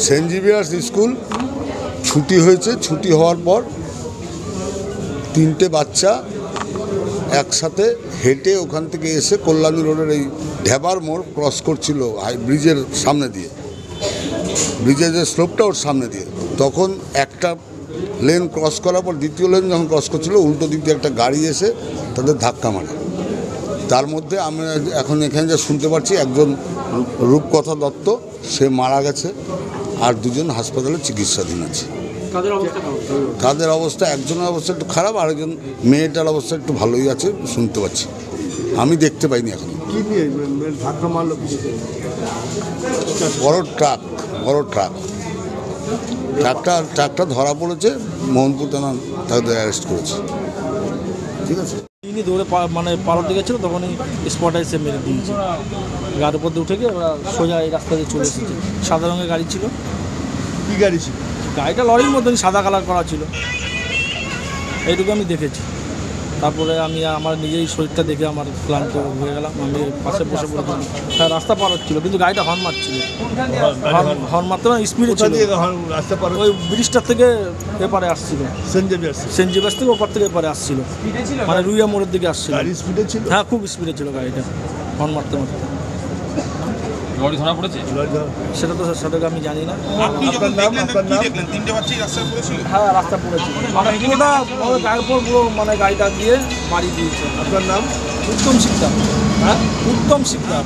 Saint Xavier's school ছুটি হয়েছে। ছুটি হওয়ার পর 3টে বাচ্চা একসাথে হেঁটে ওখান থেকে এসে কল্যাণী রোডের এই ঢেবার মোড় ক্রস করছিল ব্রিজের সামনে দিয়ে, ব্রিজের যে স্লোপটা ওর সামনে দিয়ে। তখন একটা লেন ক্রস করার পর দ্বিতীয় লেন যখন ক্রস করছিল, উল্টো দিক দিয়ে একটা গাড়ি এসে তাদের ধাক্কা মারে। তার মধ্যে আমরা এখন এখানে যা শুনতে পাচ্ছি, একজন রূপকথা দত্ত সে মারা গেছে, আর 2জন হাসপাতালে চিকিৎসাধীন আছে। তাদের অবস্থা, একজনের অবস্থা একটু খারাপ, আরেকজন মেয়েটার অবস্থা একটু ভালোই আছে শুনতে পাচ্ছি। আমি দেখতে পাইনি এখন। বড় ট্রাকটা ধরা পড়েছে, মোহনপুর থানা তাদের অ্যারেস্ট করেছে। ঠিক আছে, তিনি দৌড়ে মানে পালাতে গেছিল, তখনই স্পটে এসে মেরে দিয়েছে। গাড়ির উপর দিয়ে উঠে গিয়ে ওরা সোজা এই রাস্তা দিয়ে চলে এসেছে। সাদা রঙের গাড়ি ছিল। কী গাড়ি ছিল? গাড়িটা লরির মতনই সাদা কালার করা ছিল, এইটুকু আমি দেখেছি। তারপরে আমি আমার নিজেই শরীরটা দেখে আমার ক্লান্ত হয়ে গেলাম। আমি পাশে বসে পড়েছিলাম। হ্যাঁ, রাস্তা পার হচ্ছিল, কিন্তু গাড়িটা হর্ন মারছিল। হর্ন মারতে না, স্পিডে ছিল। ওই ব্রিজটার থেকে এপারে আসছিল, সেন্ট জেভিয়ার্স থেকে ওপার থেকে এপারে আসছিল, মানে রুইয়া মোড়ের দিকে আসছিল। হ্যাঁ, খুব স্পিডে ছিল গাড়িটা, হর্ন মারতে মারতে। লরি ধরা পড়েছে? সেটা তো সেটাকে আমি জানি না। হ্যাঁ, রাস্তা পড়েছিল, মানে পুরোটা গায়ের উপর পুরো মানে গাড়িটা দিয়ে মারি দিয়েছে। আপনার নাম? উত্তম শিকদার। হ্যাঁ, উত্তম শিকদার।